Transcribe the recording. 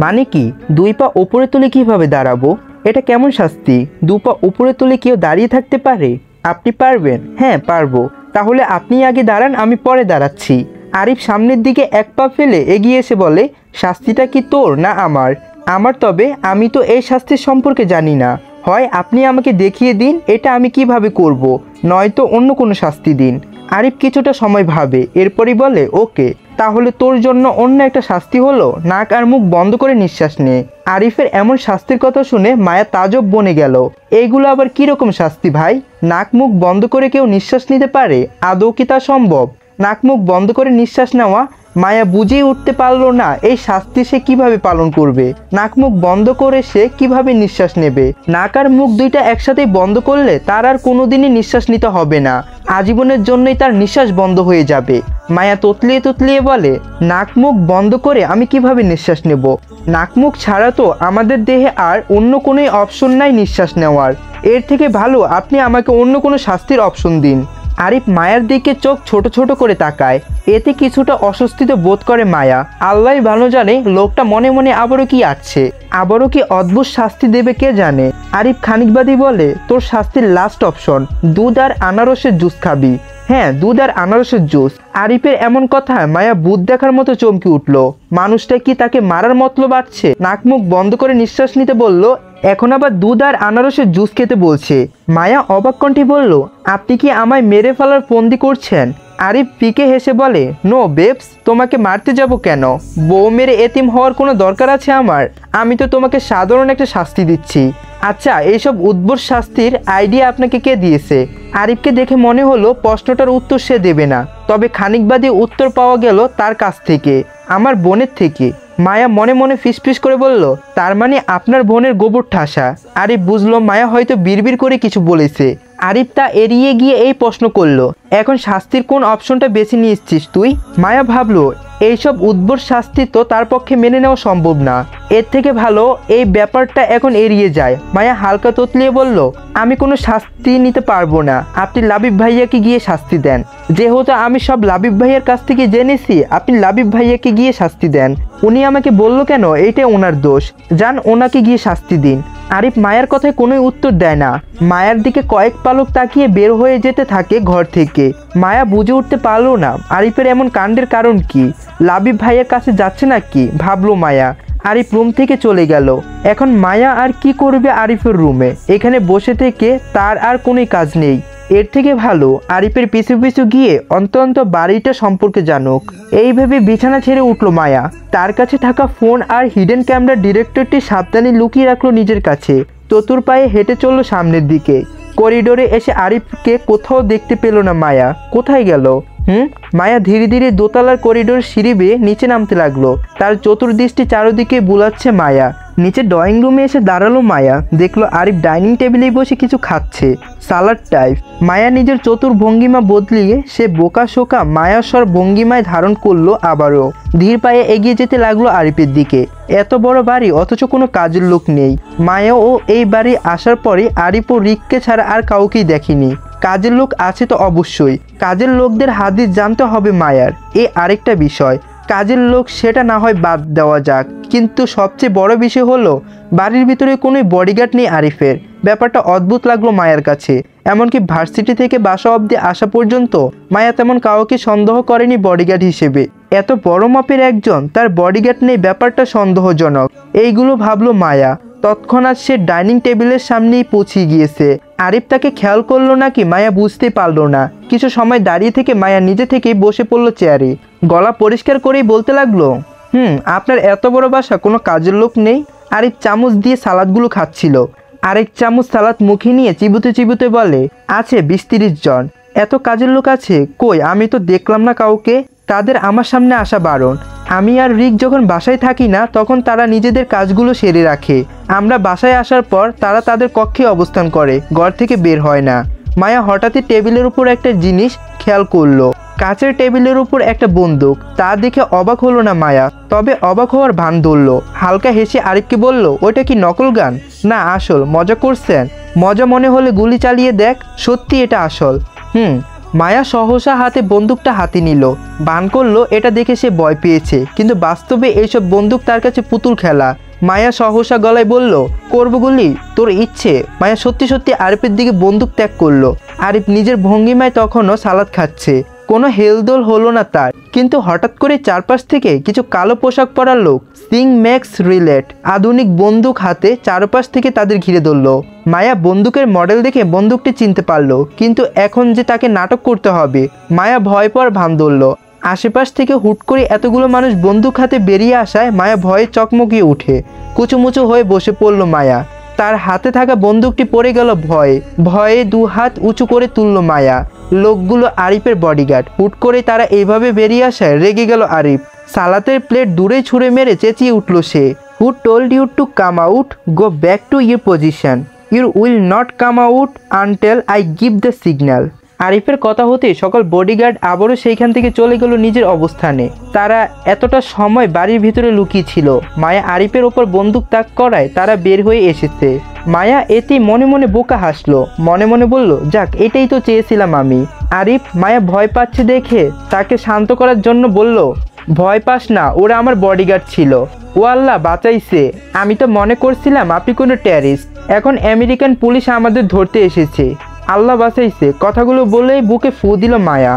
মানে কি? 2 পা উপরে তুলে কিভাবে দাঁড়াবো? এটা কেমন শাস্তি? 2 পা উপরে তুলে কেউ দাঁড়িয়ে থাকতে পারে? আপনি পারবেন? হ্যাঁ পারবো। তাহলে আপনি আগে দাঁড়ান, আমি পরে দাঁড়াচ্ছি। আরিফ সামনের দিকে 1 পা ফেলে এগিয়ে এসে বলে, শাস্তিটা কি তোর না আমার? আমার। তবে আমি তো এই শাস্তির সম্পর্কে জানি না। হয় আপনি আমাকে দেখিয়ে দিন এটা আমি কিভাবে করব, নয়তো অন্য কোনো শাস্তি দিন। আরিফ কিছুটা সময় ভাবে, এরপরই বলে, ওকে, তাহলে তোর জন্য অন্য একটা শাস্তি হলো নাক আর মুখ বন্ধ করে নিঃশ্বাস নে। আরিফের এমন শাস্তির কথা শুনে মায়া তাজব বনে গেল। এইগুলো আবার কিরকম শাস্তি ভাই? নাক মুখ বন্ধ করে কেউ নিঃশ্বাস নিতে পারে? আদৌ কি তা সম্ভব? নাক মুখ বন্ধ করে নিঃশ্বাস নেওয়া? মায়া বুঝেই উঠতে পারলো না এই শাস্তি সে কিভাবে পালন করবে। নাক মুখ বন্ধ করে সে কিভাবে নিঃশ্বাস নেবে? নাক আর মুখ দুইটা একসাথেই বন্ধ করলে তার আর কোনোদিনই নিঃশ্বাস নিতে হবে না, আজীবনের জন্যই তার নিঃশ্বাস বন্ধ হয়ে যাবে। মায়া তোতলিয়ে তোতলিয়ে বলে, নাক মুখ বন্ধ করে আমি কিভাবে নিঃশ্বাস নেব? নাক মুখ ছাড়া তো আমাদের দেহে আর অন্য কোনো অপশন নাই নিঃশ্বাস নেওয়ার। এর থেকে ভালো আপনি আমাকে অন্য কোনো শাস্তির অপশন দিন। আরিফ মায়ার দিকে চোখ ছোট ছোট করে তাকায়। এতে কিছুটা অস্বস্তিতে বোধ করে মায়া। আল্লাহ ভালো জানে লোকটা মনে মনে আবারও কি আছে, আবারও কি অদ্ভুত শাস্তি দেবে কে জানে। আরিফ খানিকবাদী বলে, তোর শাস্তির লাস্ট অপশন, দুধ আর আনারসের জুস খাবি। হ্যাঁ, দুধ আর আনারসের জুস। আরিফের এমন কথায় মায়া ভূত দেখার মতো চমকে উঠল। মানুষটা কি তাকে মারার মতলব আছে? নাক মুখ বন্ধ করে নিঃশ্বাস নিতে বলল, এখন আবার দুধ আর আনারসের জুস খেতে বলছে। মায়া অবাক কণ্ঠে বলল, আপনি কি আমায় মেরে ফেলার ফন্দি করছেন? আরিফ পিকে হেসে বলে, নো বেবস, তোমাকে মারতে যাব কেন? বউ মেরে এতিম হওয়ার কোনো দরকার আছে আমার? আমি তো তোমাকে সাধারণ একটা শাস্তি দিচ্ছি। আচ্ছা, এইসব উদ্ভট শাস্তির আইডিয়া আপনাকে কে দিয়েছে? আরিফকে দেখে মনে হলো প্রশ্নটার উত্তর সে দেবে না, তবে খানিক বাদে উত্তর পাওয়া গেল তার কাছ থেকে, আমার বোনের থেকে। মায়া মনে মনে ফিসফিস করে বলল, তার মানে আপনার বোনের গোবর ঠাসা। আরিফ বুঝলো মায়া হয়তো বিড়বিড় করে কিছু বলেছে। আরিফ তা এড়িয়ে গিয়ে এই প্রশ্ন করলো, এখন শাস্তির কোন অপশনটা বেছে নিয়েছিস তুই? মায়া ভাবলো এইসব উদ্ভট শাস্তি তো তার পক্ষে মেনে নেওয়া সম্ভব না, এর থেকে ভালো এই ব্যাপারটা এখন এড়িয়ে যায়। মায়া হালকা তোতলিয়ে বলল, আমি কোনো শাস্তি নিতে পারবো না, আপনি লাবিব ভাইয়াকে গিয়ে শাস্তি দেন। যেহেতু আমি সব লাবিব ভাইয়ার কাছ থেকে জেনেছি, আপনি লাবিব ভাইয়াকে গিয়ে শাস্তি দেন। উনি আমাকে বললো কেন এইটা ওনার দোষ, যান ওনাকে গিয়ে শাস্তি দিন। আরিফ মায়ের কথায় কোনো উত্তর দেয় না, মায়ের দিকে কয়েক পালক তাকিয়ে বের হয়ে যেতে থাকে ঘর থেকে। মায়া বুঝে উঠতে পারলো না আরিফের এমন কাণ্ডের কারণ কি। লাবিব ভাইয়ের কাছে যাচ্ছে নাকি ভাবলো মায়া। আরিফ রুম থেকে চলে গেল। এখন মায়া আর কি করবে আরিফের রুমে? এখানে বসে থেকে তার আর কোনো কাজ নেই। এর থেকে ভালো আরিফের পিছু পিছু গিয়ে অন্তত বাড়িটা সম্পর্কে জানুক। এই ভেবে বিছানা ছেড়ে উঠল মায়া। তার কাছে থাকা ফোন আর হিডেন ক্যামেরা ডিরেক্টরটি সাবধানে লুকিয়ে রাখলো নিজের কাছে। চতুর পায়ে হেঁটে চলল সামনের দিকে। করিডোরে এসে আরিফকে কোথাও দেখতে পেল না মায়া। কোথায় গেল? মায়া ধীরে ধীরে দোতলার করিডোর সিঁড়ি বেয়ে নিচে নামতে লাগলো। তার চতুর্দৃষ্টি চারদিকে বুলাচ্ছে মায়া। নিচে ড্রয়িং রুমে এসে দাঁড়ালো মায়া। দেখলো আরিফ ডাইনিং টেবিলে বসে কিছু খাচ্ছে, সালাড টাইপ। মায়া নিজের চতুর ভঙ্গিমা বদলিয়ে সে বোকা শোকা মায়াস্বর ভঙ্গিমায় ধারণ করলো আবারও। ধীর পায়ে এগিয়ে যেতে লাগলো আরিফের দিকে। এত বড় বাড়ি অথচ কোনো কাজের লোক নেই। মায়াও এই বাড়ি আসার পরে আরিফ ও রিককে ছাড়া আর কাউকেই দেখেনি। কাজের লোক আছে তো অবশ্যই, কাজের লোকদের হাদিস জানতে হবে মায়ার। এ আরেকটা বিষয়, কাজের লোক সেটা না হয় বাদ দেওয়া যাক, কিন্তু সবচেয়ে বড় বিষয় হলো বাড়ির ভিতরে কোনো বডিগার্ড নেই আরিফের। ব্যাপারটা অদ্ভুত লাগলো মায়ের কাছে। এমনকি ভার্সিটি থেকে বাসা অবধি আসা পর্যন্ত মায়া তেমন কাউকে সন্দেহ করেনি বডিগার্ড হিসেবে। এত বড় মাপের একজন, তার বডিগার্ড নেই, ব্যাপারটা সন্দেহজনক। এইগুলো ভাবলো মায়া। তৎক্ষণাৎ সে ডাইনিং টেবিলের সামনেই পৌঁছে গিয়েছে। আরিফ তাকে খেয়াল করলো নাকি মায়া বুঝতে পারলো না। কিছু সময় দাঁড়িয়ে থেকে মায়া নিজে থেকেই বসে পড়লো চেয়ারে। গলা পরিষ্কার করেই বলতে লাগলো, আপনার এত বড় বাসা, কোনো কাজের লোক নেই? আরিফ চামচ দিয়ে সালাদগুলো খাচ্ছিল। আরেক চামচ সালাদ মুখে নিয়ে চিবুতে চিবুতে বলে, আছে 20-30 জন। এত কাজের লোক আছে কই? আমি তো দেখলাম না কাউকে। তাদের আমার সামনে আসা বারণ। আমি আর রিক যখন বাসায় থাকি না তখন তারা নিজেদের কাজগুলো সেরে রাখে। আমরা বাসায় আসার পর তারা তাদের কক্ষে অবস্থান করে, ঘর থেকে বের হয় না। মায়া হঠাৎই টেবিলের উপর একটা জিনিস খেয়াল করলো। কাচের টেবিলের উপর একটা বন্দুক। তা দেখে অবাক হলো না মায়া, তবে অবাক হওয়ার ভান ধরলো। হালকা হেসে আরিফকে বলল, ওইটা কি নকল গান? না আসল। মজা করছেন? মজা মনে হলে গুলি চালিয়ে দেখ, সত্যি এটা আসল। মায়া সহসা হাতে বন্দুকটা হাতে নিল, বান করলো এটা দেখে সে ভয় পেয়েছে, কিন্তু বাস্তবে এইসব বন্দুক তার কাছে পুতুল খেলা। মায়া সহসা গলায় বলল, করবো গুলি, তোর ইচ্ছে। মায়া সত্যি সত্যি আরিফের দিকে বন্দুক ত্যাগ করলো। আরিফ নিজের ভঙ্গিমায় তখনও সালাদ খাচ্ছে, কোনো হেলদোল হলো না তার। কিন্তু হঠাৎ করে চারপাশ থেকে কিছু কালো পোশাক পরা লোক, সিং ম্যাক্স রিলেট আধুনিক বন্দুক হাতে চারপাশ থেকে তাদের ঘিরে ধরল। মায়া বন্দুকের মডেল দেখে বন্দুকটি চিনতে পারলো, কিন্তু এখন যে তাকে নাটক করতে হবে, মায়া ভয় পাওয়ার ভান ধরল। আশেপাশ থেকে হুট করে এতগুলো মানুষ বন্দুক হাতে বেরিয়ে আসায় মায়া ভয়ে চকমকিয়ে উঠে কুচুমুচু হয়ে বসে পড়ল। মায়া তার হাতে থাকা বন্দুকটি পড়ে গেল ভয়ে ভয়ে, দু হাত উঁচু করে তুলল মায়া। লোকগুলো আরিফের বডিগার্ড, হুট করে তারা এইভাবে বেরিয়ে আসায় রেগে গেল আরিফ। সালাতের প্লেট দূরে ছুঁড়ে মেরে চেঁচিয়ে উঠল সে, who told you to come out, go back to your position, you will not come out until I give the signal. আরিফের কথা হতে সকল বডিগার্ড আবারও সেইখান থেকে চলে গেল নিজের অবস্থানে। তারা এতটা সময় বাড়ির ভিতরে লুকিয়ে ছিল। মায়া আরিফের ওপর বন্দুক তাক করায় তারা বের হয়ে এসেছে। মায়া এতে মনে মনে বোকা হাসলো, মনে মনে বলল, যাক এটাই তো চেয়েছিলাম আমি। আরিফ মায়া ভয় পাচ্ছে দেখে তাকে শান্ত করার জন্য বলল, ভয় পাস না, ওরা আমার বডিগার্ড ছিল। ও আল্লাহ বাঁচাইছে, আমি তো মনে করছিলাম আপনি কোনো টেররিস্ট। এখন আমেরিকান পুলিশ আমাদের ধরতে এসেছে, আল্লাহ বাঁচাইছে। কথাগুলো বলেই বুকে ফু দিল মায়া।